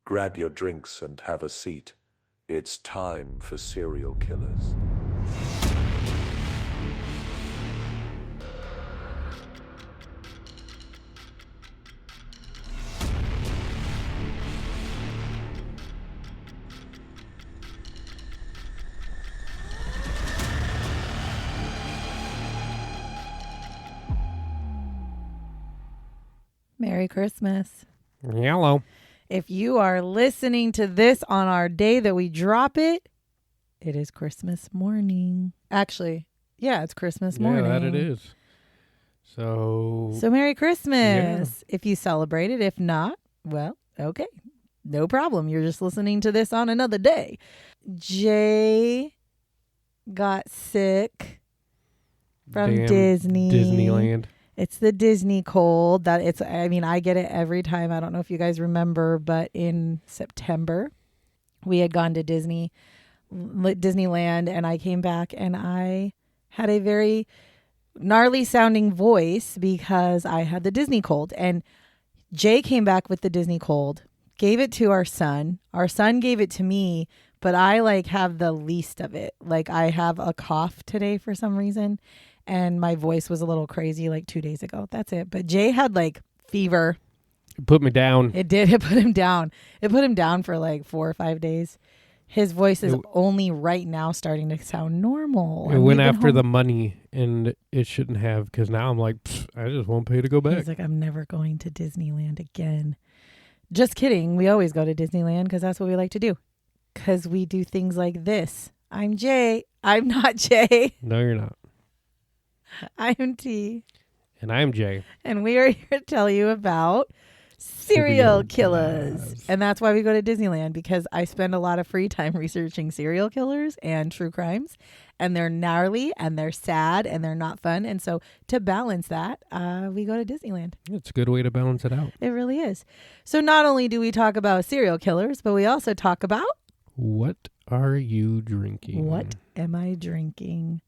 Grab your drinks and have a seat. It's time for serial killers. Merry Christmas. Hello. If you are listening to this on our day that we drop it, it is Christmas morning. Actually, yeah, it's Christmas morning. Yeah, that it is. So Merry Christmas. If you celebrate it. If not, well, okay. No problem. You're just listening to this on another day. Jay got sick from Disney. Disneyland. It's the Disney cold. I get it every time. I don't know if you guys remember, but in September, we had gone to Disneyland, and I came back and I had a very gnarly sounding voice because I had the Disney cold. And Jay came back with the Disney cold, gave it to our son. Our son gave it to me, but I have the least of it. I have a cough today for some reason. And my voice was a little crazy 2 days ago. That's it. But Jay had fever. It put me down. It did. It put him down. It put him down for 4 or 5 days. His voice is only right now starting to sound normal. It went after the money, and it shouldn't have, because now I'm like, I just won't pay to go back. He's like, I'm never going to Disneyland again. Just kidding. We always go to Disneyland because that's what we like to do. Because we do things like this. I'm Jay. I'm not Jay. No, you're not. I'm T. And I'm Jay. And we are here to tell you about serial killers. And that's why we go to Disneyland, because I spend a lot of free time researching serial killers and true crimes. And they're gnarly and they're sad and they're not fun. And so to balance that, we go to Disneyland. It's a good way to balance it out. It really is. So not only do we talk about serial killers, but we also talk about... What are you drinking? What am I drinking?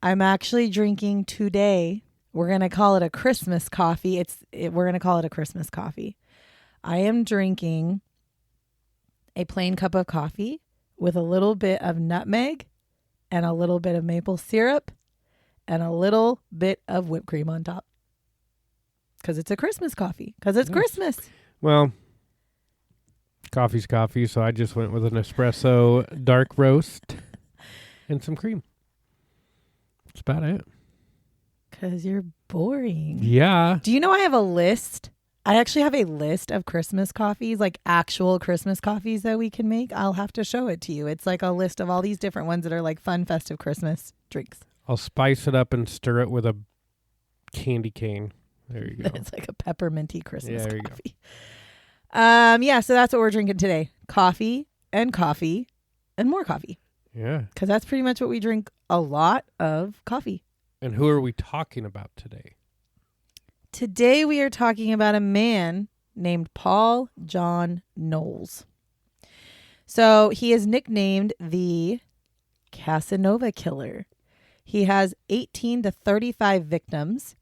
I'm actually drinking today. We're going to call it a Christmas coffee. We're going to call it a Christmas coffee. I am drinking a plain cup of coffee with a little bit of nutmeg and a little bit of maple syrup and a little bit of whipped cream on top. Because it's a Christmas coffee. Because it's Christmas. Well, coffee's coffee, so I just went with an espresso dark roast and some cream. That's about it. Because you're boring. Yeah. Do you know I have a list? I actually have a list of Christmas coffees, actual Christmas coffees that we can make. I'll have to show it to you. It's a list of all these different ones that are fun, festive Christmas drinks. I'll spice it up and stir it with a candy cane. There you go. It's like a pepperminty Christmas there coffee. So that's what we're drinking today. Coffee and more coffee. Yeah. Because that's pretty much what we drink, a lot of coffee. And who are we talking about today? Today we are talking about a man named Paul John Knowles. So he is nicknamed the Casanova Killer. He has 18 to 35 victims.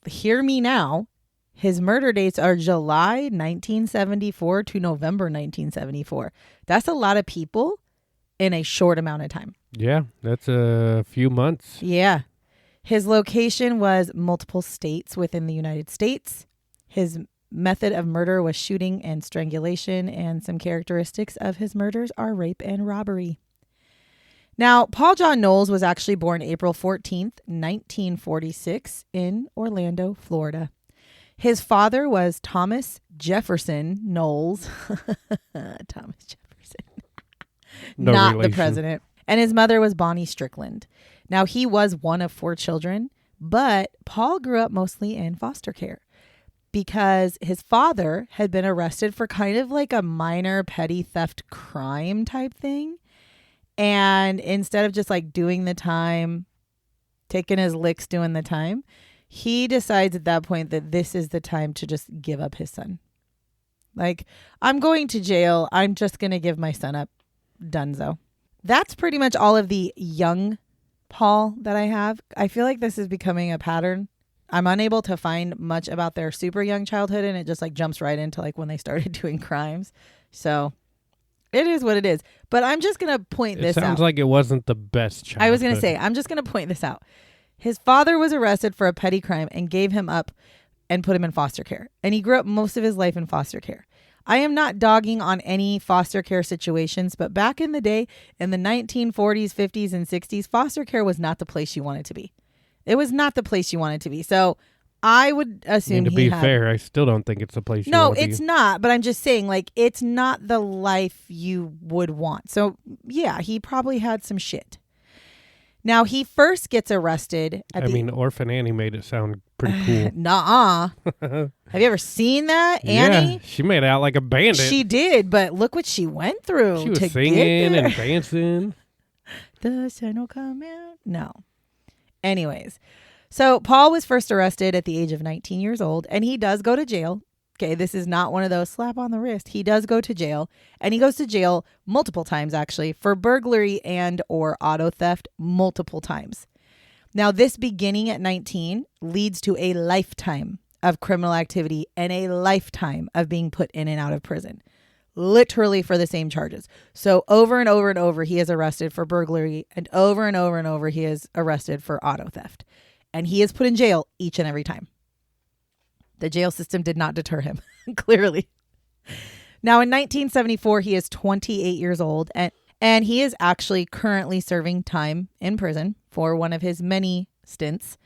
Hear me now. His murder dates are July 1974 to November 1974. That's a lot of people in a short amount of time. Yeah, that's a few months. Yeah. His location was multiple states within the United States. His method of murder was shooting and strangulation, and some characteristics of his murders are rape and robbery. Now, Paul John Knowles was actually born April 14th, 1946 in Orlando, Florida. His father was Thomas Jefferson Knowles. Thomas Jefferson. No Not relation. the president. And his mother was Bonnie Strickland. Now, he was one of 4 children, but Paul grew up mostly in foster care because his father had been arrested for kind of a minor petty theft crime type thing. And instead of just doing the time, taking his licks doing the time, he decides at that point that this is the time to just give up his son. I'm going to jail. I'm just going to give my son up. Dunzo. That's pretty much all of the young Paul that I have. I feel like this is becoming a pattern I'm unable to find much about their super young childhood, and it just like jumps right into like when they started doing crimes. So it is what it is. But I'm just going to point this out. It sounds like it wasn't the best childhood. I was going to say, I'm just going to point this out. His father was arrested for a petty crime and gave him up and put him in foster care. And he grew up most of his life in foster care. I am not dogging on any foster care situations, but back in the day, in the 1940s, 50s, and 60s, foster care was not the place you wanted to be. It was not the place you wanted to be. So I would assume to be fair, I still don't think it's the place you want to be. No, it's not. But I'm just saying, like, it's not the life you would want. So, yeah, he probably had some shit. Now, he first gets arrested. Orphan Annie made it sound pretty cool. Nuh-uh. Have you ever seen that, Annie? Yeah, she made it out like a bandit. She did, but look what she went through. She was singing and dancing. The sun will come out. No. Anyways, so Paul was first arrested at the age of 19 years old, and he does go to jail. Okay, this is not one of those slap on the wrist. He does go to jail, and he goes to jail multiple times, actually, for burglary and or auto theft multiple times. Now, this beginning at 19 leads to a lifetime of criminal activity and a lifetime of being put in and out of prison, literally for the same charges. So over and over and over, he is arrested for burglary, and over he is arrested for auto theft. And he is put in jail each and every time. The jail system did not deter him, clearly. Now, in 1974, he is 28 years old, and he is actually currently serving time in prison for one of his many stints.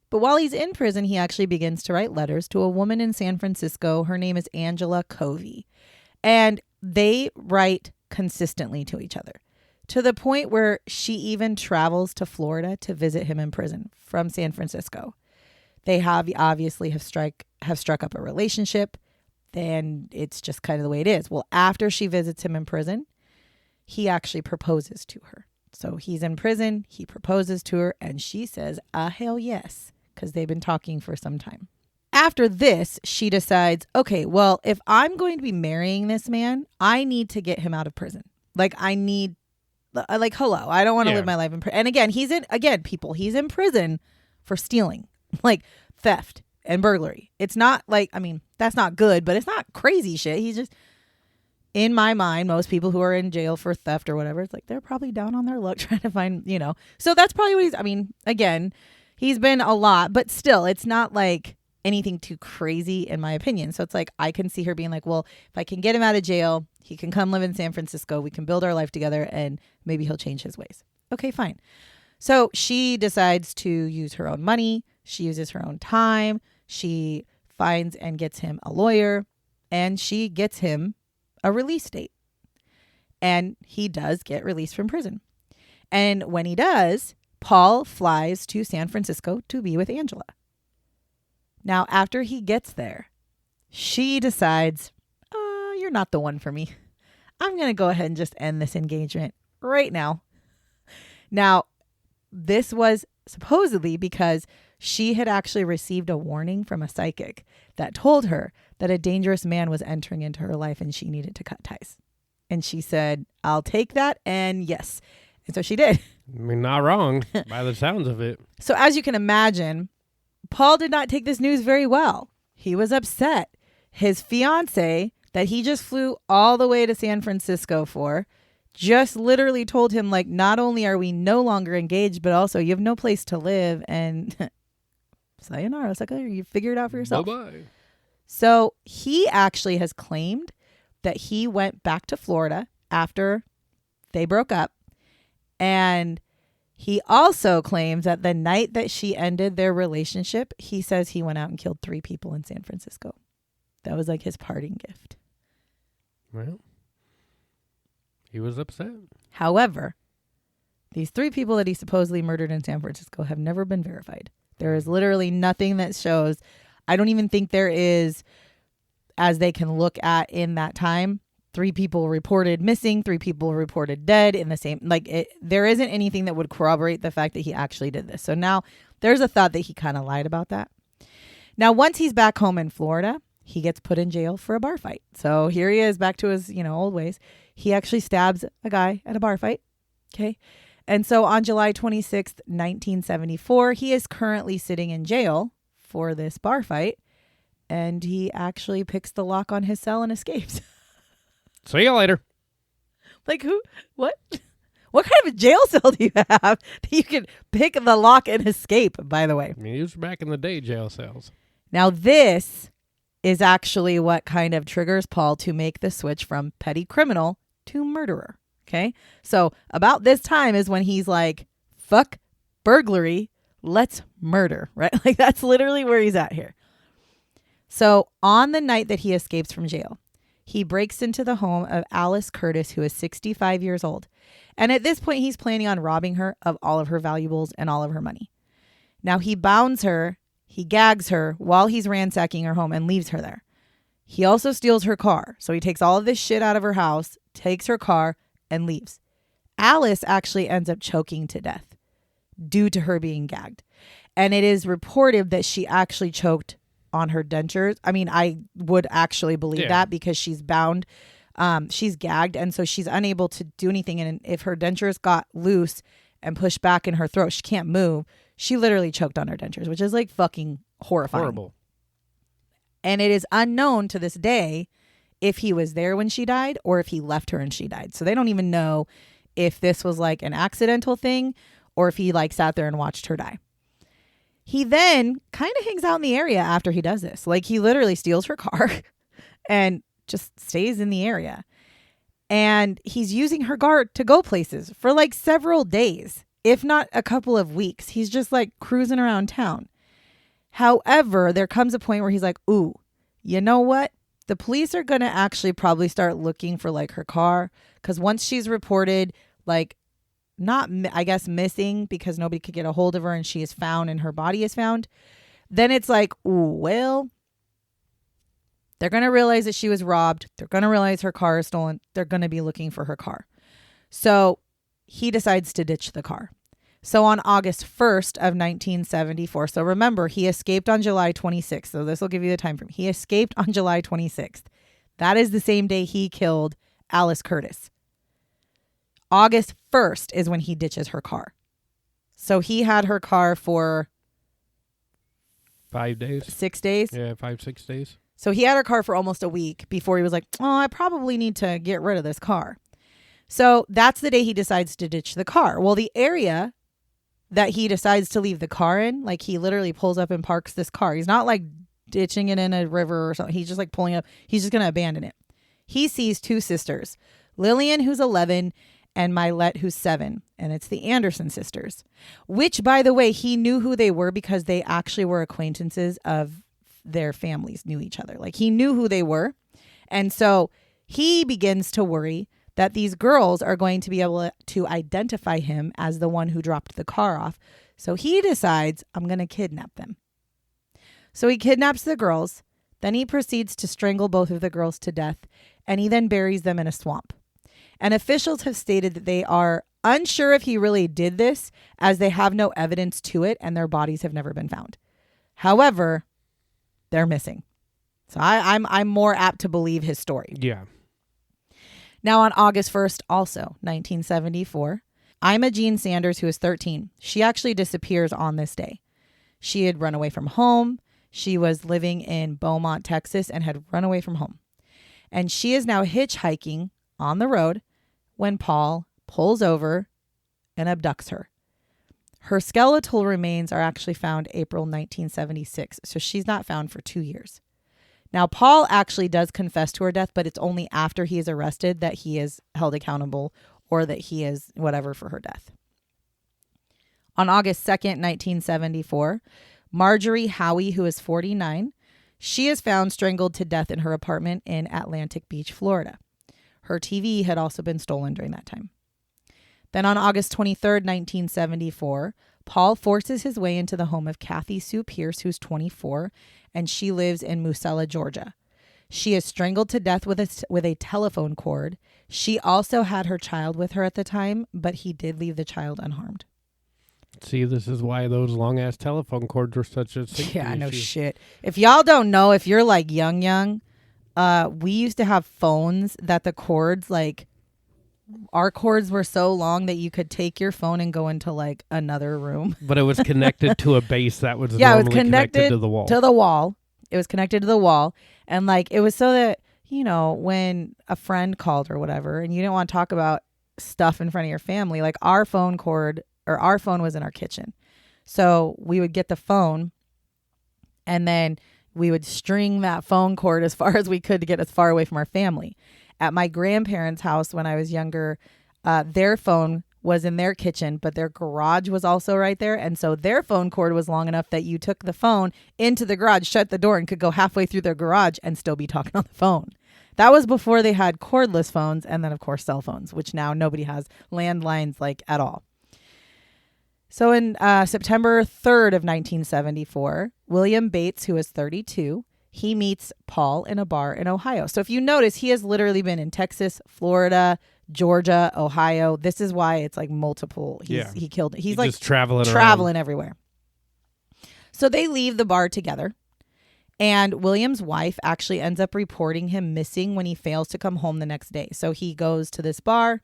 But while he's in prison, he actually begins to write letters to a woman in San Francisco. Her name is Angela Covey. And they write consistently to each other, to the point where she even travels to Florida to visit him in prison from San Francisco. They have struck up a relationship, and it's just kind of the way it is. Well, after she visits him in prison, he actually proposes to her. So he's in prison, he proposes to her, and she says, hell yes, because they've been talking for some time. After this, she decides, okay, well, if I'm going to be marrying this man, I need to get him out of prison. Like, hello, I don't want to live my life in prison. And again, he's in prison for stealing, like theft and burglary. It's not like, that's not good, but it's not crazy shit. He's just, in my mind, most people who are in jail for theft or whatever, it's like they're probably down on their luck trying to find, So that's probably what again, he's been a lot, but still, it's not like anything too crazy in my opinion. So it's like, I can see her being like, well, if I can get him out of jail, he can come live in San Francisco. We can build our life together and maybe he'll change his ways. Okay, fine. So she decides to use her own money. She uses her own time. She finds and gets him a lawyer, and she gets him a release date. And he does get released from prison. And when he does, Paul flies to San Francisco to be with Angela. Now, after he gets there, she decides, you're not the one for me. I'm going to go ahead and just end this engagement right now. Now, this was supposedly because she had actually received a warning from a psychic that told her that a dangerous man was entering into her life and she needed to cut ties. And she said, I'll take that. And yes. And so she did. Not wrong by the sounds of it. So as you can imagine, Paul did not take this news very well. He was upset. His fiance that he just flew all the way to San Francisco for just literally told him, like, not only are we no longer engaged, but also you have no place to live, and sayonara, sucker, you figure it out for yourself. Bye-bye. So he actually has claimed that he went back to Florida after they broke up, and he also claims that the night that she ended their relationship, he says he went out and killed 3 people in San Francisco. That was like his parting gift. Well, he was upset. However, these 3 people that he supposedly murdered in San Francisco have never been verified. There is literally nothing that shows. I don't even think there is, as they can look at in that time, 3 people reported missing, 3 people reported dead in the same, there isn't anything that would corroborate the fact that he actually did this. So now there's a thought that he kind of lied about that. Now, once he's back home in Florida, he gets put in jail for a bar fight. So here he is back to his, old ways. He actually stabs a guy at a bar fight. Okay. And so on July 26th, 1974, he is currently sitting in jail for this bar fight, and he actually picks the lock on his cell and escapes. See you later. Like, who? What? What kind of a jail cell do you have that you can pick the lock and escape, by the way? I mean, these were back in the day, jail cells. Now, this is actually what kind of triggers Paul to make the switch from petty criminal to murderer. Okay? So about this time is when he's like, fuck burglary, let's murder, right? Like, that's literally where he's at here. So on the night that he escapes from jail, he breaks into the home of Alice Curtis, who is 65 years old. And at this point, he's planning on robbing her of all of her valuables and all of her money. Now, he bounds her, he gags her while he's ransacking her home and leaves her there. He also steals her car. So he takes all of this shit out of her house, takes her car, and leaves. Alice actually ends up choking to death due to her being gagged. And it is reported that she actually choked on her dentures. I mean, I would actually believe that because she's bound. She's gagged, and so she's unable to do anything. And if her dentures got loose and pushed back in her throat, she can't move. She literally choked on her dentures, which is like fucking horrifying. Horrible. And it is unknown to this day if he was there when she died or if he left her and she died. So they don't even know if this was like an accidental thing or if he like sat there and watched her die. He then kind of hangs out in the area after he does this. Like, he literally steals her car and just stays in the area. And he's using her car to go places for like several days, if not a couple of weeks. He's just like cruising around town. However, there comes a point where he's like, ooh, you know what? The police are going to actually probably start looking for like her car. Because once she's reported, like, not, I guess, missing because nobody could get a hold of her and she is found and her body is found, then it's like, ooh, well, they're going to realize that she was robbed. They're going to realize her car is stolen. They're going to be looking for her car. So he decides to ditch the car. So on August 1st of 1974, so remember, he escaped on July 26th. So this will give you the time frame. He escaped on July 26th. That is the same day he killed Alice Curtis. August 1st is when he ditches her car. So he had her car for 5 days. 6 days. Yeah, 5-6 days. So he had her car for almost a week before he was like, oh, I probably need to get rid of this car. So that's the day he decides to ditch the car. Well, the area that he decides to leave the car in, like, he literally pulls up and parks this car. He's not like ditching it in a river or something. He's just like pulling up. He's just going to abandon it. He sees two sisters, Lillian, who's 11, and Mylette, who's 7. And it's the Anderson sisters, which, by the way, he knew who they were because they actually were acquaintances of their families, knew each other. Like, he knew who they were. And so he begins to worry that these girls are going to be able to identify him as the one who dropped the car off. So he decides, I'm going to kidnap them. So he kidnaps the girls. Then he proceeds to strangle both of the girls to death. And he then buries them in a swamp. And officials have stated that they are unsure if he really did this, as they have no evidence to it and their bodies have never been found. However, they're missing. So I'm more apt to believe his story. Yeah. Now on August 1st, also 1974, Ima Jean Sanders, who is 13, she actually disappears on this day. She had run away from home. She was living in Beaumont, Texas, and had run away from home. And she is now hitchhiking on the road when Paul pulls over and abducts her. Her skeletal remains are actually found April 1976, so she's not found for 2 years. Now, Paul actually does confess to her death, but it's only after he is arrested that he is held accountable or that he is whatever for her death. On August 2nd, 1974, Marjorie Howie, who is 49, she is found strangled to death in her apartment in Atlantic Beach, Florida. Her TV had also been stolen during that time. Then on August 23rd, 1974, Paul forces his way into the home of Kathy Sue Pierce, who's 24, and she lives in Musella, Georgia. She is strangled to death with a telephone cord. She also had her child with her at the time, but he did leave the child unharmed. See, this is why those long-ass telephone cords were such a safety Yeah, no issue. shit. If y'all don't know, if you're like young, we used to have phones that the cords like our cords were so long that you could take your phone and go into like another room. But it was connected to a base that was Yeah, it was normally connected to the wall. It was connected to the wall. And like, it was so that, you know, when a friend called or whatever, and you didn't want to talk about stuff in front of your family, like our phone was in our kitchen. So we would get the phone and then we would string that phone cord as far as we could to get as far away from our family. At my grandparents' house when I was younger, their phone was in their kitchen, but their garage was also right there. And so their phone cord was long enough that you took the phone into the garage, shut the door, and could go halfway through their garage and still be talking on the phone. That was before they had cordless phones and then, of course, cell phones, which now nobody has landlines like at all. So in September 3rd of 1974, William Bates, who is 32, he meets Paul in a bar in Ohio. So if you notice, he has literally been in Texas, Florida, Georgia, Ohio. This is why it's like multiple. He's like just traveling everywhere. So they leave the bar together. And William's wife actually ends up reporting him missing when he fails to come home the next day. So he goes to this bar,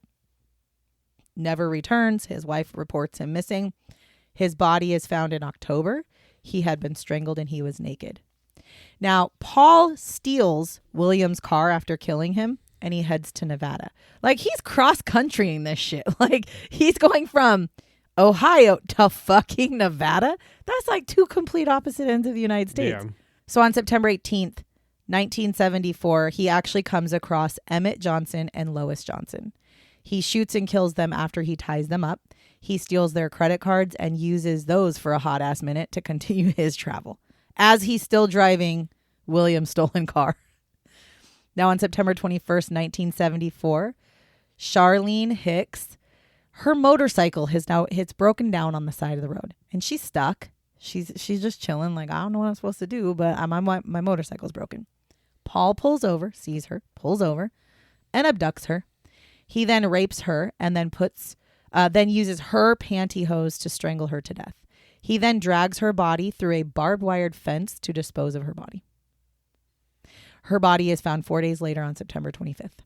never returns. His wife reports him missing. His body is found in October. He had been strangled and he was naked. Now, Paul steals William's car after killing him and he heads to Nevada. Like, he's cross-countrying this shit. Like, he's going from Ohio to fucking Nevada. That's like two complete opposite ends of the United States. Yeah. So on September 18th, 1974, he actually comes across Emmett Johnson and Lois Johnson. He shoots and kills them after he ties them up. He steals their credit cards and uses those for a hot ass minute to continue his travel as he's still driving William's stolen car. Now on September 21st, 1974, Charlene Hicks, her motorcycle it's broken down on the side of the road and she's stuck. She's just chilling like, I don't know what I'm supposed to do, but my motorcycle's broken. Paul pulls over, sees her, pulls over, and abducts her. He then rapes her and then uses her pantyhose to strangle her to death. He then drags her body through a barbed wired fence to dispose of her body. Her body is found 4 days later on September 25th.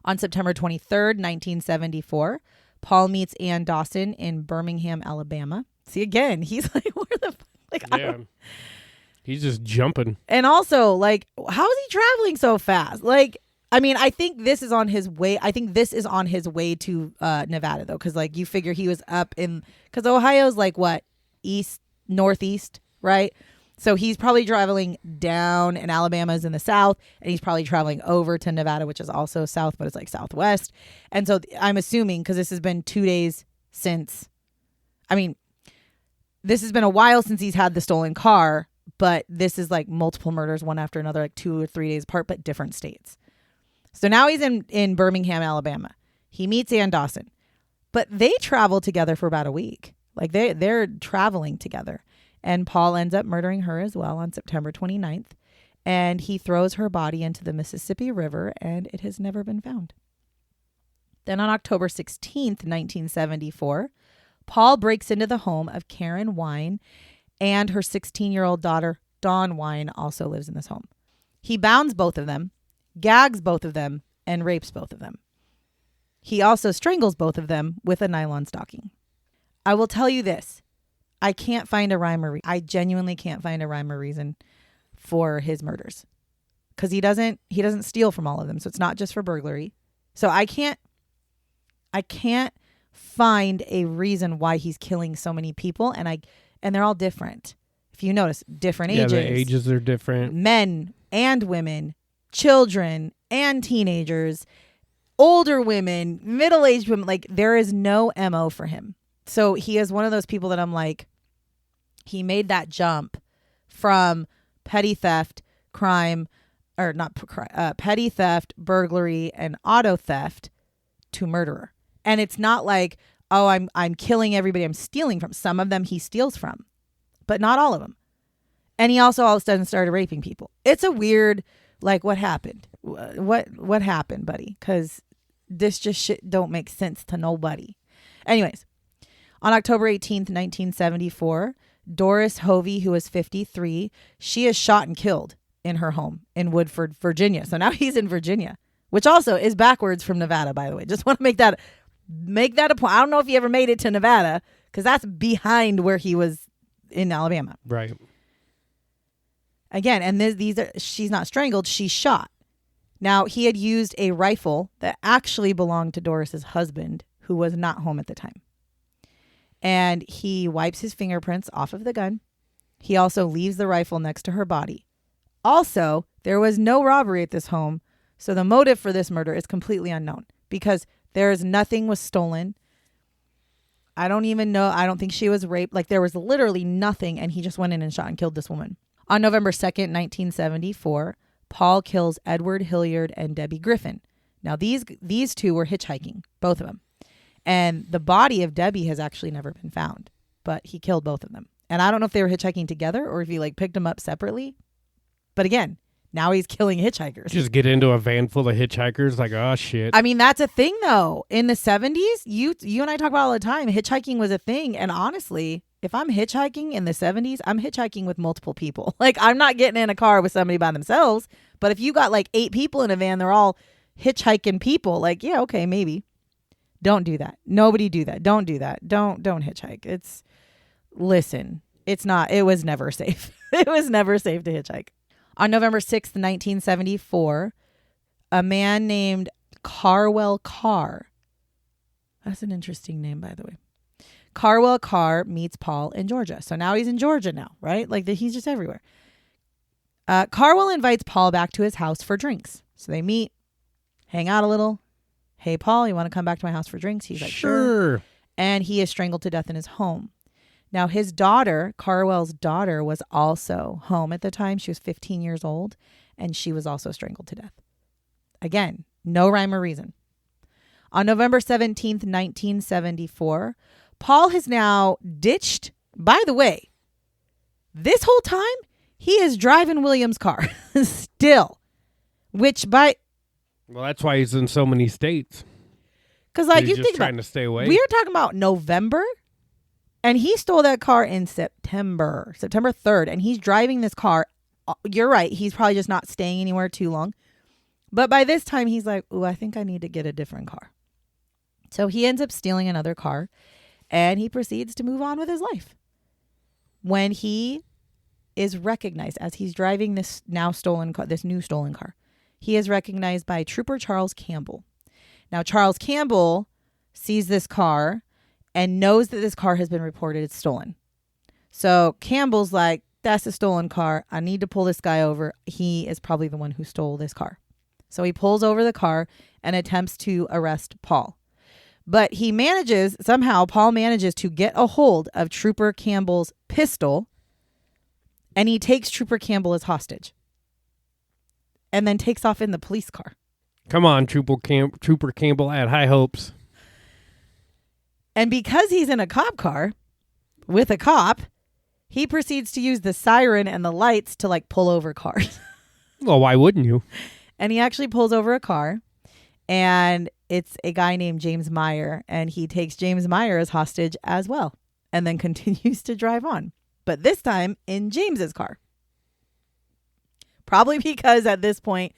On September 23rd, 1974, Paul meets Ann Dawson in Birmingham, Alabama. See, again, he's like, where the fuck? Like, yeah. He's just jumping. And also, like, how is he traveling so fast? Like, I mean, I think this is on his way. I think this is on his way to Nevada, though, because, like, you figure he was up in, because Ohio's like what? Northeast, right? So he's probably traveling down and Alabama's in the south, and he's probably traveling over to Nevada, which is also south, but it's like southwest. And so I'm assuming, because this has been 2 days since, this has been a while since he's had the stolen car, but this is like multiple murders, one after another, like 2 or 3 days apart, but different states. So now he's in Birmingham, Alabama. He meets Ann Dawson, but they travel together for about a week. Like they're traveling together. And Paul ends up murdering her as well on September 29th. And he throws her body into the Mississippi River, and it has never been found. Then on October 16th, 1974, Paul breaks into the home of Karen Wine, and her 16-year-old daughter, Dawn Wine, also lives in this home. He bounds both of them, gags both of them, and rapes both of them. He also strangles both of them with a nylon stocking. I will tell you this. I can't find a rhyme or reason. I genuinely can't find a rhyme or reason for his murders. Because he doesn't steal from all of them. So it's not just for burglary. So I can't find a reason why he's killing so many people, and they're all different. If you notice, different ages. Yeah, the ages are different. Men and women, children and teenagers, older women, middle-aged women. Like, there is no MO for him. So he is one of those people that I'm like, he made that jump from petty theft, petty theft, burglary, and auto theft to murderer. And it's not like, oh, I'm killing everybody I'm stealing from. Some of them he steals from, but not all of them. And he also all of a sudden started raping people. It's a weird, like, what happened? What happened, buddy? Because this just shit don't make sense to nobody. Anyways, on October 18th, 1974, Doris Hovey, who is 53, she is shot and killed in her home in Woodford, Virginia. So now he's in Virginia. which also is backwards from Nevada, by the way. Just want to make that a point. I don't know if he ever made it to Nevada because that's behind where he was in Alabama. Right. Again, and she's not strangled, she's shot. Now, he had used a rifle that actually belonged to Doris's husband, who was not home at the time. And he wipes his fingerprints off of the gun. He also leaves the rifle next to her body. Also, there was no robbery at this home, so the motive for this murder is completely unknown because nothing was stolen. I don't even know. I don't think she was raped. Like, there was literally nothing, and he just went in and shot and killed this woman. On November 2nd, 1974, Paul kills Edward Hilliard and Debbie Griffin. Now, these two were hitchhiking, both of them. And the body of Debbie has actually never been found, but he killed both of them. And I don't know if they were hitchhiking together or if he picked them up separately. But again, now he's killing hitchhikers. Just get into a van full of hitchhikers like, oh, shit. I mean, that's a thing, though. In the 70s, you and I talk about all the time, hitchhiking was a thing. And honestly, if I'm hitchhiking in the 70s, I'm hitchhiking with multiple people. I'm not getting in a car with somebody by themselves. But if you got 8 people in a van, they're all hitchhiking people. Yeah, okay, maybe. Don't do that. Nobody do that. Don't do that. Don't hitchhike. Listen, it was never safe. It was never safe to hitchhike. On November 6th, 1974, a man named Carwell Carr. That's an interesting name, by the way. Carwell Carr meets Paul in Georgia. So now he's in Georgia now, right? He's just everywhere. Carwell invites Paul back to his house for drinks. So they meet, hang out a little. Hey, Paul, you want to come back to my house for drinks? He's like, sure. And he is strangled to death in his home. Now, his daughter, Carwell's daughter, was also home at the time. She was 15 years old, and she was also strangled to death. Again, no rhyme or reason. On November 17th, 1974, Paul has now ditched. By the way, this whole time, he is driving William's car still, Well, that's why he's in so many states. Because you just think trying to stay away. We are talking about November, and he stole that car in September 3rd, and he's driving this car. You're right. He's probably just not staying anywhere too long. But by this time, he's like, ooh, I think I need to get a different car. So he ends up stealing another car, and he proceeds to move on with his life. When he is recognized as he's driving this new stolen car, he is recognized by Trooper Charles Campbell. Now, Charles Campbell sees this car and knows that this car has been reported stolen. So Campbell's like, that's a stolen car. I need to pull this guy over. He is probably the one who stole this car. So he pulls over the car and attempts to arrest Paul. But Paul manages to get a hold of Trooper Campbell's pistol, and he takes Trooper Campbell as hostage and then takes off in the police car. Come on, Trooper Campbell, I had high hopes. And because he's in a cop car with a cop, he proceeds to use the siren and the lights to pull over cars. Well, why wouldn't you? And he actually pulls over a car, and it's a guy named James Meyer, and he takes James Meyer as hostage as well, and then continues to drive on. But this time in James's car. Probably because at this point,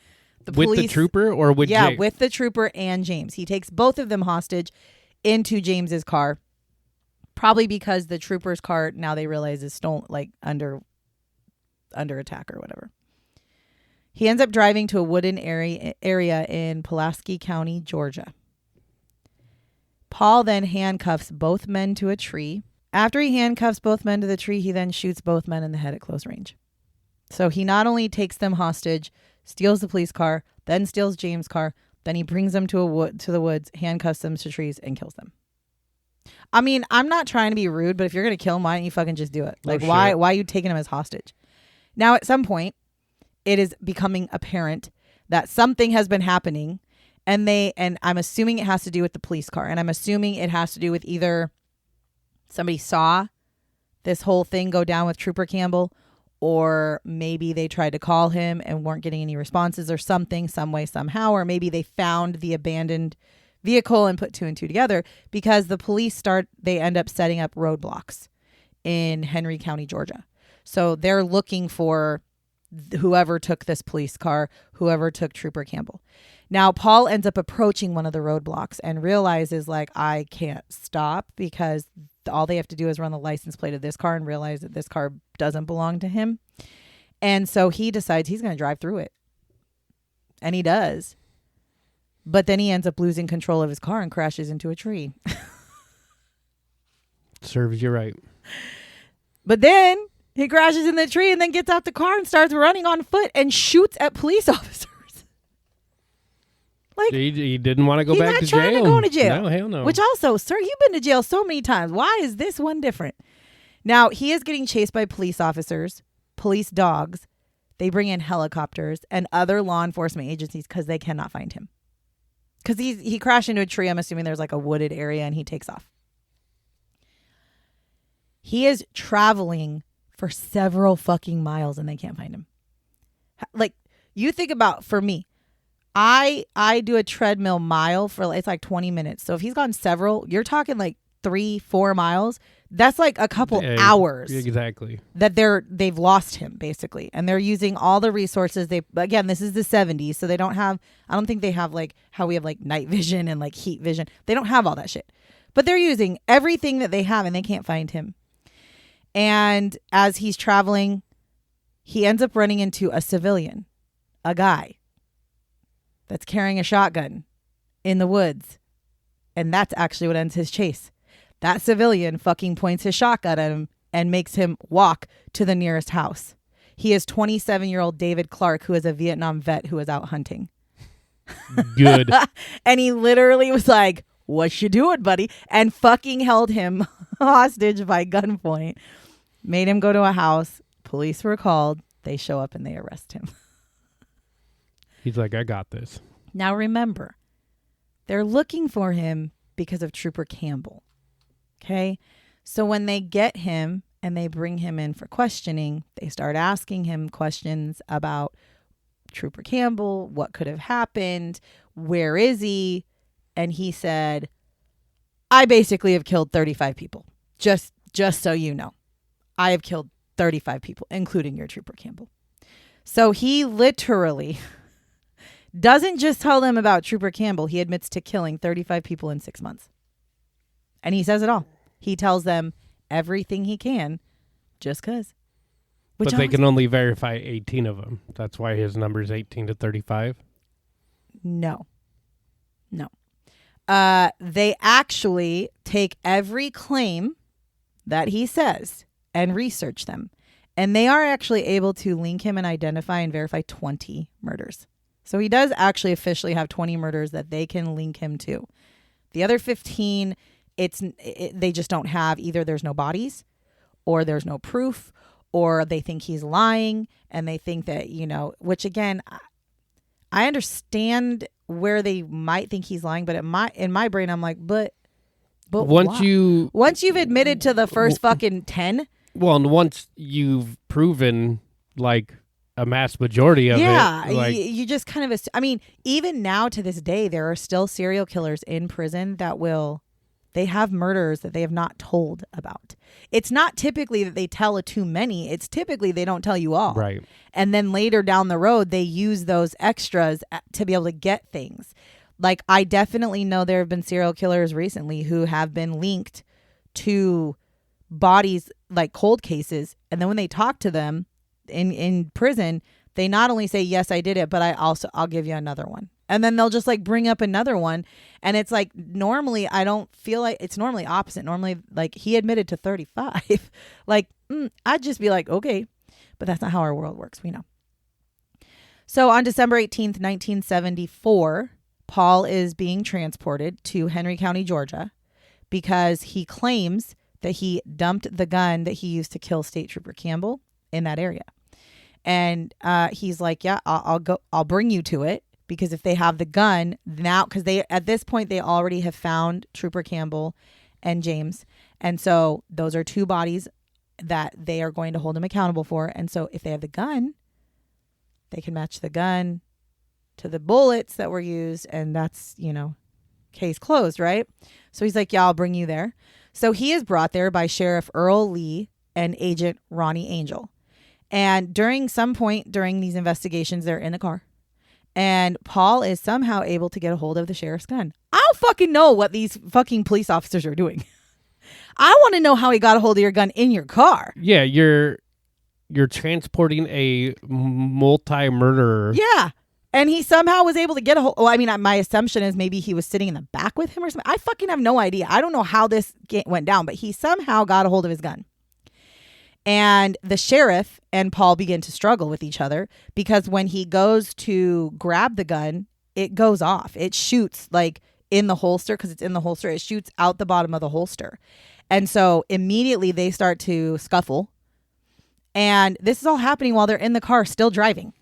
the police... With the trooper or with James? Yeah, with the trooper and James. He takes both of them hostage into James's car. Probably because the trooper's car, now they realize, is stolen, under attack or whatever. He ends up driving to a wooded area in Pulaski County, Georgia. Paul then handcuffs both men to a tree. After he handcuffs both men to the tree, he then shoots both men in the head at close range. So he not only takes them hostage, steals the police car, then steals James' car, then he brings them to the woods, handcuffs them to trees, and kills them. I mean, I'm not trying to be rude, but if you're going to kill them, why don't you fucking just do it? Why are you taking them as hostage? Now, at some point, it is becoming apparent that something has been happening, and I'm assuming it has to do with the police car, and I'm assuming it has to do with either somebody saw this whole thing go down with Trooper Campbell, or maybe they tried to call him and weren't getting any responses or something, some way, somehow, or maybe they found the abandoned vehicle and put 2 and 2 together, because the police they end up setting up roadblocks in Henry County, Georgia. So they're looking for whoever took this police car, whoever took Trooper Campbell. Now, Paul ends up approaching one of the roadblocks and realizes, like, I can't stop because all they have to do is run the license plate of this car and realize that this car doesn't belong to him. And so he decides he's going to drive through it. And he does. But then he ends up losing control of his car and crashes into a tree. Serves you right. But then he crashes in the tree and then gets out the car and starts running on foot and shoots at police officers. Like, he didn't want to go back to jail. He's not trying to go to jail. No, hell no. Which also, sir, you've been to jail so many times. Why is this one different? Now, he is getting chased by police officers, police dogs. They bring in helicopters and other law enforcement agencies because they cannot find him. Because he crashed into a tree. I'm assuming there's like a wooded area and he takes off. He is traveling for several fucking miles and they can't find him. Like, you think about, for me, I do a treadmill mile for, it's like 20 minutes. So if he's gone several, you're talking like 3-4 miles. That's like a couple hours. Exactly. That they've lost him basically. And they're using all the resources. Again, this is the 70s. So I don't think they have like how we have like night vision and like heat vision. They don't have all that shit, but they're using everything that they have and they can't find him. And as he's traveling, he ends up running into a civilian, a guy that's carrying a shotgun in the woods. And that's actually what ends his chase. That civilian fucking points his shotgun at him and makes him walk to the nearest house. He is 27-year-old David Clark, who is a Vietnam vet who is out hunting. Good. And he literally was like, what you doing, buddy? And fucking held him hostage by gunpoint. Made him go to a house. Police were called. They show up and they arrest him. He's like, I got this. Now remember, they're looking for him because of Trooper Campbell. Okay? So when they get him and they bring him in for questioning, they start asking him questions about Trooper Campbell, what could have happened, where is he? And he said, I basically have killed 35 people. Just so you know. I have killed 35 people, including your Trooper Campbell. So he literally doesn't just tell them about Trooper Campbell. He admits to killing 35 people in 6 months. And he says it all. He tells them everything he can just because. But they can only verify 18 of them. That's why his number is 18 to 35? No. They actually take every claim that he says and research them. And they are actually able to link him and identify and verify 20 murders. So he does actually officially have 20 murders that they can link him to. The other 15, they just don't have, either there's no bodies or there's no proof, or they think he's lying and they think that, which again, I understand where they might think he's lying, but in my brain, I'm like, but once you've admitted to the first fucking 10. Well, and once you've proven like a mass majority of it. Like, you just kind of, even now to this day, there are still serial killers in prison they have murders that they have not told about. It's not typically that they tell too many. It's typically they don't tell you all. Right. And then later down the road, they use those extras to be able to get things. Like, I definitely know there have been serial killers recently who have been linked to bodies, like cold cases. And then when they talk to them in prison, they not only say, yes, I did it, but I'll give you another one. And then they'll just like bring up another one. And it's like, normally I don't feel like it's normally opposite. Normally, like, he admitted to 35. Like, I'd just be like, okay, but that's not how our world works. We know. So on December 18th, 1974, Paul is being transported to Henry County, Georgia, because he claims that he dumped the gun that he used to kill State Trooper Campbell in that area. And he's like, yeah, I'll bring you to it. Because if they have the gun now, because at this point they already have found Trooper Campbell and James. And so those are two bodies that they are going to hold him accountable for. And so if they have the gun, they can match the gun to the bullets that were used. And that's, case closed, right? So he's like, yeah, I'll bring you there. So he is brought there by Sheriff Earl Lee and Agent Ronnie Angel. And during some point during these investigations, they're in the car. And Paul is somehow able to get a hold of the sheriff's gun. I don't fucking know what these fucking police officers are doing. I want to know how he got a hold of your gun in your car. Yeah, you're transporting a multi-murderer. Yeah. And he somehow was able to get a hold. Well, I mean, my assumption is maybe he was sitting in the back with him or something. I fucking have no idea. I don't know how this went down, but he somehow got a hold of his gun. And the sheriff and Paul begin to struggle with each other because when he goes to grab the gun, it goes off. It shoots like in the holster because it's in the holster. It shoots out the bottom of the holster. And so immediately they start to scuffle. And this is all happening while they're in the car still driving.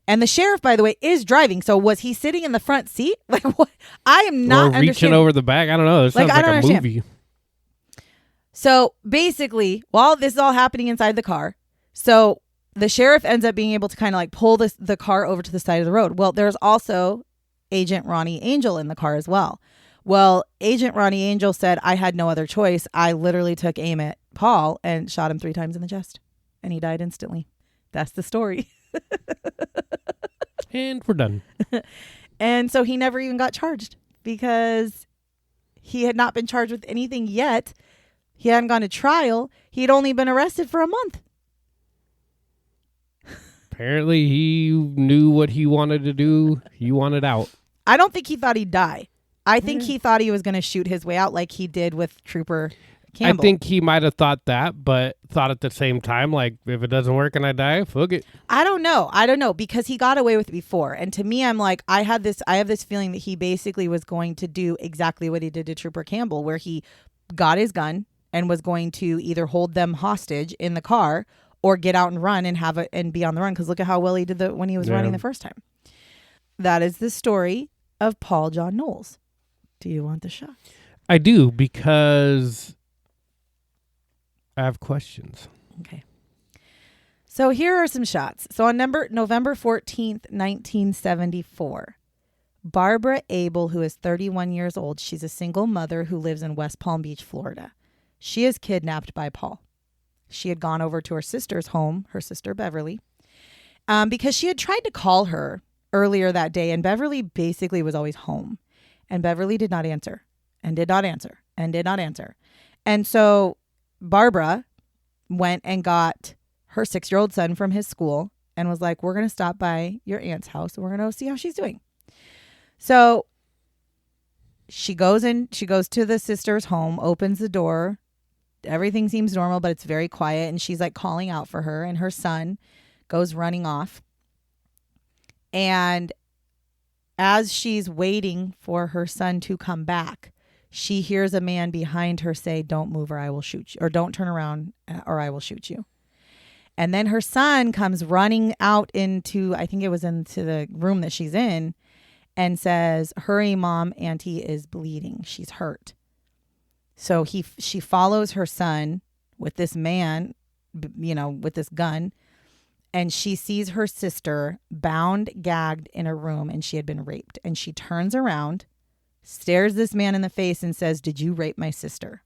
And the sheriff, by the way, is driving. So was he sitting in the front seat? Like what? I am not or reaching over the back. I don't know. It sounds like a movie. So basically, while this is all happening inside the car, so the sheriff ends up being able to kind of like pull the car over to the side of the road. Well, there's also Agent Ronnie Angel in the car as well. Well, Agent Ronnie Angel said, I had no other choice. I literally took aim at Paul and shot him 3 times in the chest. And he died instantly. That's the story. And we're done. And so he never even got charged because he had not been charged with anything yet. He hadn't gone to trial. He had only been arrested for a month. Apparently he knew what he wanted to do. He wanted out. I don't think he thought he'd die. I think he thought he was going to shoot his way out like he did with Trooper Campbell. I think he might have thought that, but thought at the same time, like, if it doesn't work and I die, fuck it. I don't know because he got away with it before. And to me, I'm like, I have this feeling that he basically was going to do exactly what he did to Trooper Campbell, where he got his gun and was going to either hold them hostage in the car or get out and run and be on the run. Because look at how well he did when he was running the first time. That is the story of Paul John Knowles. Do you want the shot? I do, because I have questions. Okay. So here are some shots. So on November 14th, 1974, Barbara Abel, who is 31 years old, she's a single mother who lives in West Palm Beach, Florida. She is kidnapped by Paul. She had gone over to her sister's home, her sister Beverly, because she had tried to call her earlier that day, and Beverly basically was always home. And Beverly did not answer, and did not answer, and did not answer. And so Barbara went and got her 6-year-old son from his school and was like, we're going to stop by your aunt's house and we're going to see how she's doing. So she goes to the sister's home, opens the door. Everything seems normal, but it's very quiet. And she's like calling out for her, and her son goes running off. And as she's waiting for her son to come back, she hears a man behind her say, don't move or I will shoot you, or don't turn around or I will shoot you. And then her son comes running out into the room that she's in and says, hurry, Mom, Auntie is bleeding. She's hurt. So she follows her son with this man, with this gun, and she sees her sister bound, gagged in a room, and she had been raped. And she turns around, stares this man in the face and says, did you rape my sister?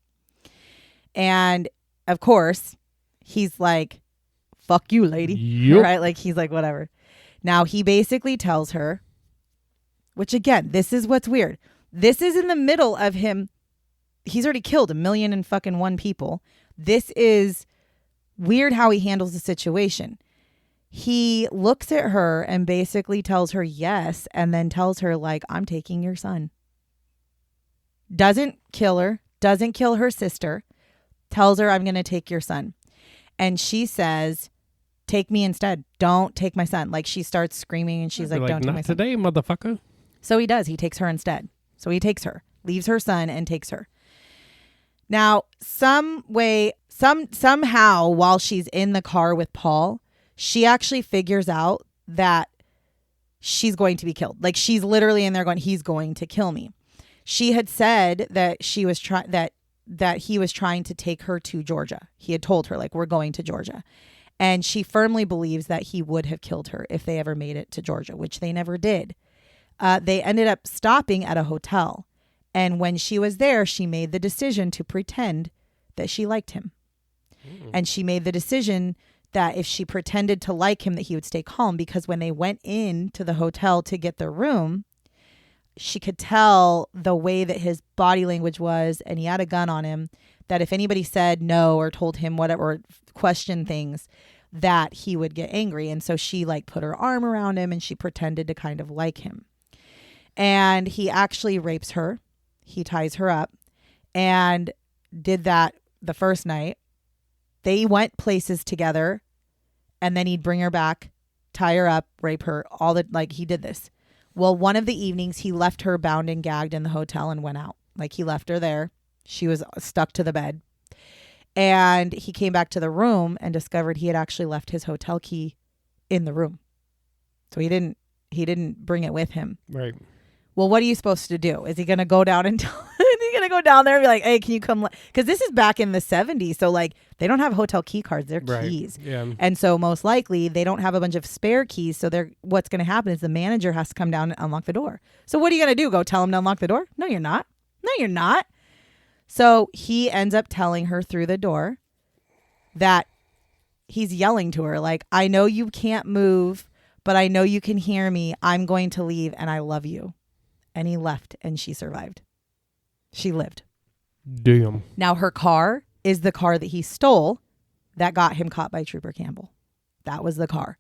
And of course, he's like, fuck you, lady. Yep. Right? Like, he's like, whatever. Now, he basically tells her, which again, this is what's weird. This is in the middle of him. He's already killed 1,000,001 people. This is weird how he handles the situation. He looks at her and basically tells her yes, and then tells her, like, I'm taking your son. Doesn't kill her, doesn't kill her sister, tells her, I'm going to take your son. And she says, take me instead. Don't take my son. Like, she starts screaming and she's like, don't take my son. Not today, motherfucker. So he does. He takes her instead. So he takes her, leaves her son and takes her. Now, somehow, while she's in the car with Paul, she actually figures out that she's going to be killed. Like, she's literally in there going, he's going to kill me. She had said that she was that he was trying to take her to Georgia. He had told her, like, we're going to Georgia. And she firmly believes that he would have killed her if they ever made it to Georgia, which they never did. They ended up stopping at a hotel. And when she was there, she made the decision to pretend that she liked him. And she made the decision that if she pretended to like him, that he would stay calm, because when they went into the hotel to get the room, she could tell the way that his body language was, and he had a gun on him, that if anybody said no or told him whatever, or questioned things, that he would get angry. And so she like put her arm around him and she pretended to kind of like him. And he actually rapes her. He ties her up and did that the first night. They went places together, and then he'd bring her back, tie her up, rape her, all that. Like, he did this. Well, one of the evenings he left her bound and gagged in the hotel and went out. Like, he left her there. She was stuck to the bed. And he came back to the room and discovered he had actually left his hotel key in the room. So he didn't bring it with him. Right. Well, what are you supposed to do? Is he going to go down and is he going to go down there and be like, hey, can you come? Because this is back in the 70s. So like they don't have hotel key cards. They're keys. Yeah. And so most likely they don't have a bunch of spare keys. So what's going to happen is the manager has to come down and unlock the door. So what are you going to do? Go tell him to unlock the door? No, you're not. No, you're not. So he ends up telling her through the door that he's yelling to her, like, I know you can't move, but I know you can hear me. I'm going to leave and I love you. And he left and she survived. She lived. Damn. Now her car is the car that he stole that got him caught by Trooper Campbell. That was the car.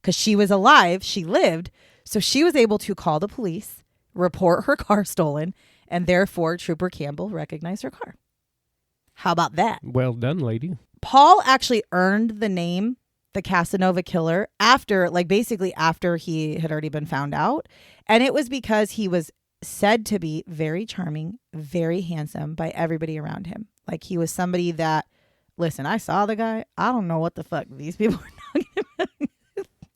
Because she was alive. She lived. So she was able to call the police, report her car stolen, and therefore Trooper Campbell recognized her car. How about that? Well done, lady. Paul actually earned the name the Casanova Killer after he had already been found out. And it was because he was said to be very charming, very handsome by everybody around him. Like, he was somebody that, listen, I saw the guy. I don't know what the fuck these people are talking about.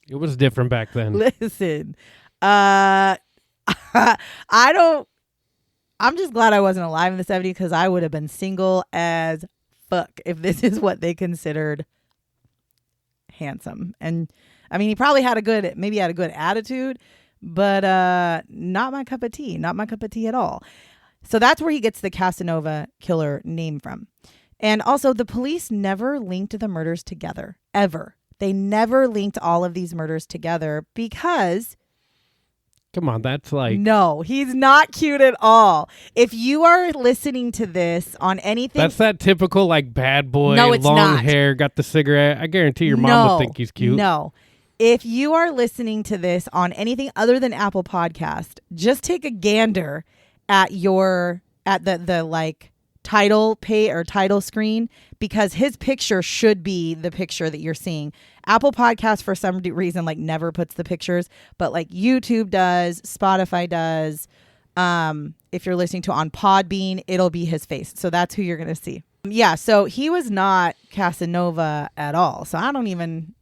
It was different back then. Listen, I'm just glad I wasn't alive in the 70s, because I would have been single as fuck if this is what they considered handsome. And I mean, he probably had a good attitude, but not my cup of tea. Not my cup of tea at all. So that's where he gets the Casanova Killer name from. And also, the police never linked the murders together, ever. They never linked all of these murders together because... Come on, that's like... No, he's not cute at all. If you are listening to this on anything... That's that typical, like, bad boy, no, it's long not. hair, got the cigarette. I guarantee your mom would think he's cute. No. If you are listening to this on anything other than Apple Podcast, just take a gander at the like title pay or title screen, because his picture should be the picture that you're seeing. Apple Podcast, for some reason, like, never puts the pictures, but like YouTube does, Spotify does. If you're listening to on Podbean, it'll be his face. So that's who you're going to see. Yeah. So he was not Casanova at all. So I don't even...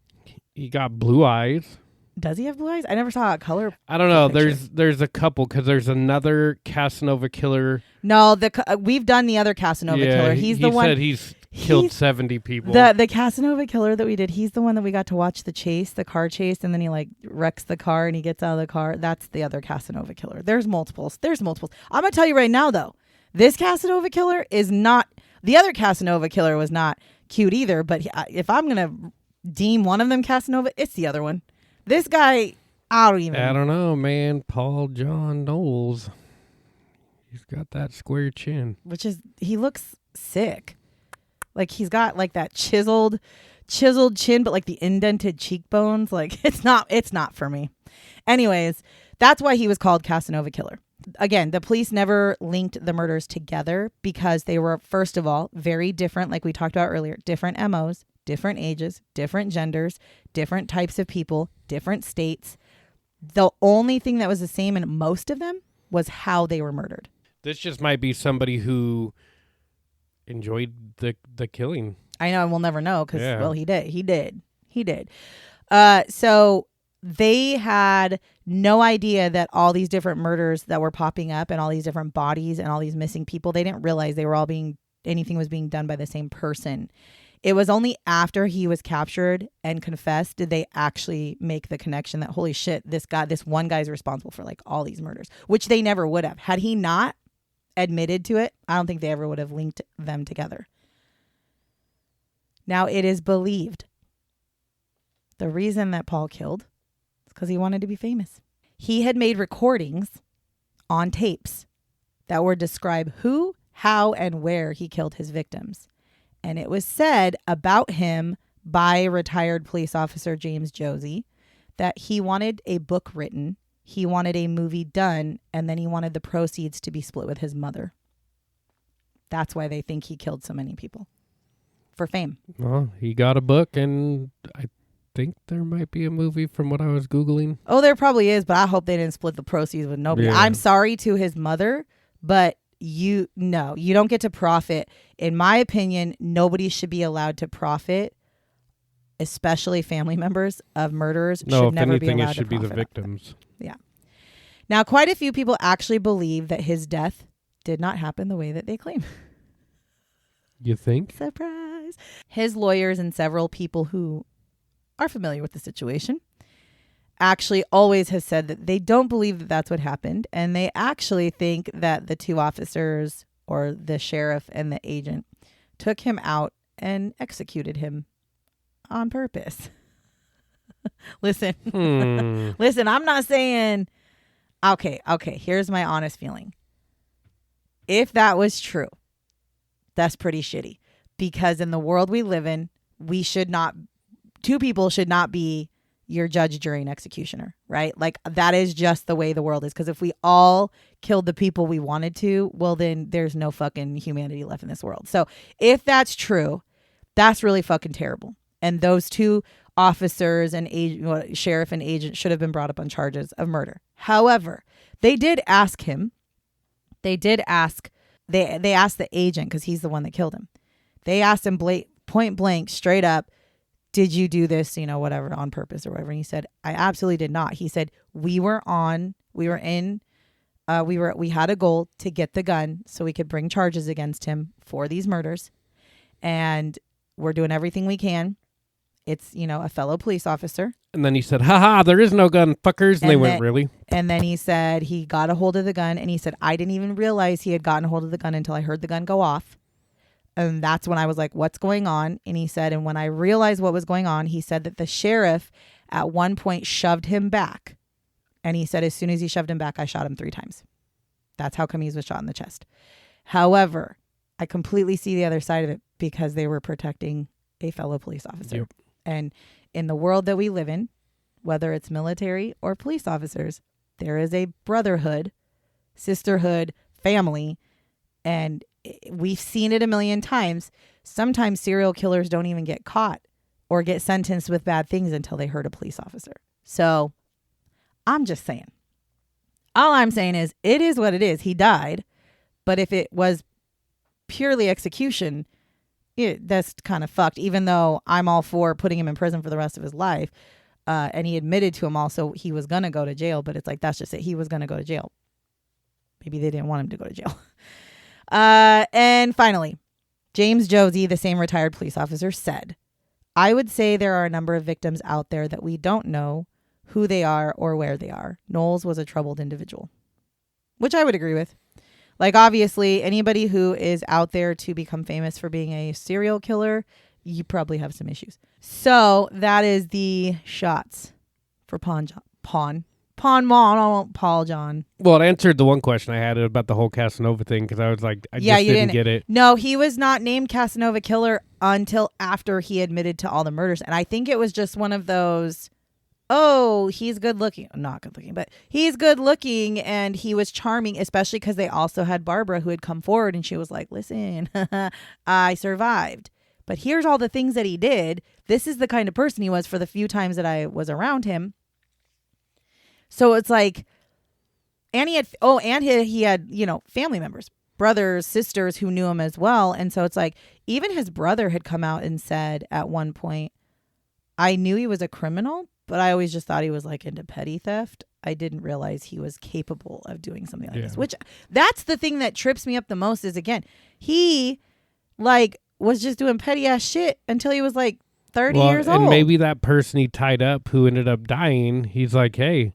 He got blue eyes. Does he have blue eyes? I never saw a color. I don't know. Picture. There's a couple, because there's another Casanova Killer. No, we've done the other Casanova Killer. He's the one. He said he's killed 70 people. The Casanova Killer that we did, he's the one that we got to watch the car chase, and then he like wrecks the car and he gets out of the car. That's the other Casanova Killer. There's multiples. I'm going to tell you right now, though. This Casanova Killer is not... The other Casanova Killer was not cute either, but if I'm going to deem one of them Casanova, it's the other one. This guy, I don't know, man. Paul John Knowles. He's got that square chin. He looks sick. Like, he's got like that chiseled chin, but like the indented cheekbones. Like, it's not for me. Anyways, that's why he was called Casanova Killer. Again, the police never linked the murders together because they were, first of all, very different. Like we talked about earlier, different MOs, different ages, different genders, different types of people, different states. The only thing that was the same in most of them was how they were murdered. This just might be somebody who enjoyed the killing. I know, and we'll never know because, yeah. Well, he did. So they had no idea that all these different murders that were popping up and all these different bodies and all these missing people, they didn't realize they were all anything was being done by the same person. It was only after he was captured and confessed did they actually make the connection that, holy shit, this one guy's responsible for like all these murders, which they never would have. Had he not admitted to it, I don't think they ever would have linked them together. Now, it is believed The reason that Paul killed is because he wanted to be famous. He had made recordings on tapes that would describe who, how, and where he killed his victims. And it was said about him by retired police officer James Josie that he wanted a book written, he wanted a movie done, and then he wanted the proceeds to be split with his mother. That's why they think he killed so many people. For fame. Well, he got a book, and I think there might be a movie from what I was Googling. Oh, there probably is, but I hope they didn't split the proceeds with nobody. Yeah. I'm sorry to his mother, but you don't get to profit. In my opinion, nobody should be allowed to profit, especially family members of murderers. No, should if never be anything, allowed it should to be the profit off that. victims. Yeah. Now, quite a few people actually believe that his death did not happen the way that they claim. You think? Surprise. His lawyers and several people who are familiar with the situation actually always have said that they don't believe that that's what happened. And they actually think that the two officers, or the sheriff and the agent, took him out and executed him on purpose. Listen, listen, I'm not saying, okay, here's my honest feeling. If that was true, that's pretty shitty, because in the world we live in, two people should not be your judge, jury, and executioner, right? Like, that is just the way the world is. Because if we all killed the people we wanted to, well, then there's no fucking humanity left in this world. So if that's true, that's really fucking terrible. And those two officers and sheriff and agent should have been brought up on charges of murder. However, they did ask him. They asked the agent, because he's the one that killed him. They asked him point blank, straight up, did you do this, whatever, on purpose or whatever? And he said, I absolutely did not. He said, we had a goal to get the gun so we could bring charges against him for these murders. And we're doing everything we can. It's, a fellow police officer. And then he said, haha, there is no gun, fuckers. And they went, really? And then he said he got a hold of the gun, and he said, I didn't even realize he had gotten a hold of the gun until I heard the gun go off. And that's when I was like, what's going on? And he said, and when I realized what was going on, he said that the sheriff at one point shoved him back. And he said, as soon as he shoved him back, I shot him 3 times. That's how come he was shot in the chest. However, I completely see the other side of it, because they were protecting a fellow police officer. Yep. And in the world that we live in, whether it's military or police officers, there is a brotherhood, sisterhood, family, and we've seen it a million times. Sometimes serial killers don't even get caught or get sentenced with bad things until they hurt a police officer. So I'm just saying. All I'm saying is, it is what it is. He died. But if it was purely execution, that's kind of fucked, even though I'm all for putting him in prison for the rest of his life. And he admitted to him also he was going to go to jail, but it's like, that's just it. He was going to go to jail. Maybe they didn't want him to go to jail. And finally, James Josie, the same retired police officer, said, I would say there are a number of victims out there that we don't know who they are or where they are. Knowles was a troubled individual, which I would agree with. Like, obviously, anybody who is out there to become famous for being a serial killer, you probably have some issues. So that is the shots for Paul John. Well, it answered the one question I had about the whole Casanova thing, because I was like, I just didn't get it. No, he was not named Casanova Killer until after he admitted to all the murders. And I think it was just one of those, oh, he's good looking. Not good looking, but he's good looking and he was charming, especially because they also had Barbara, who had come forward and she was like, listen, I survived. But here's all the things that he did. This is the kind of person he was for the few times that I was around him. So it's like, and he had, he had, family members, brothers, sisters who knew him as well. And so it's like, even his brother had come out and said at one point, I knew he was a criminal, but I always just thought he was like into petty theft. I didn't realize he was capable of doing something like this, which that's the thing that trips me up the most is, again, he was just doing petty ass shit until he was like 30 years old. And maybe that person he tied up who ended up dying, he's like, hey,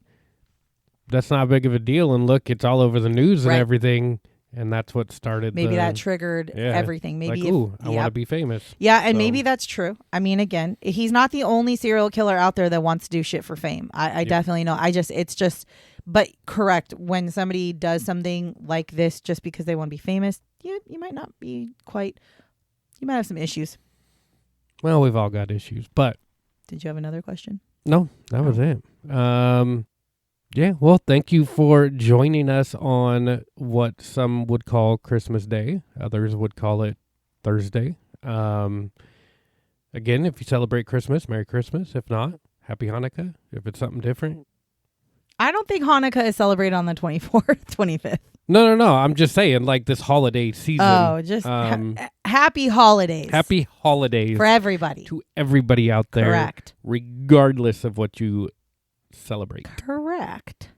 that's not big of a deal. And look, it's all over the news and everything. And that's what started Maybe that triggered everything. Maybe like, ooh, I want to be famous. Yeah, and maybe that's true. I mean, again, he's not the only serial killer out there that wants to do shit for fame. I definitely know. But correct, when somebody does something like this just because they want to be famous, you might not be quite, you might have some issues. Well, we've all got issues, but. Did you have another question? No, that was it. Yeah, well, thank you for joining us on what some would call Christmas Day. Others would call it Thursday. Again, if you celebrate Christmas, Merry Christmas. If not, Happy Hanukkah. If it's something different. I don't think Hanukkah is celebrated on the 24th, 25th. No. I'm just saying, like, this holiday season. Oh, just happy holidays. Happy holidays. For everybody. To everybody out there. Correct. Regardless of what you celebrate. Correct.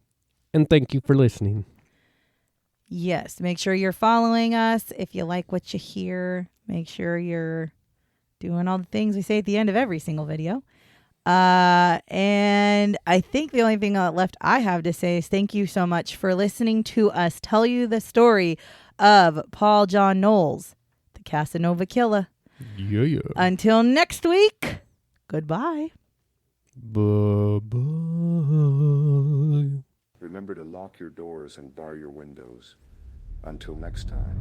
And thank you for listening. Yes. Make sure you're following us. If you like what you hear, make sure you're doing all the things we say at the end of every single video. And I think the only thing left I have to say is thank you so much for listening to us tell you the story of Paul John Knowles, the Casanova Killer. Yeah. Until next week, goodbye. Bye-bye. Remember to lock your doors and bar your windows. Until next time.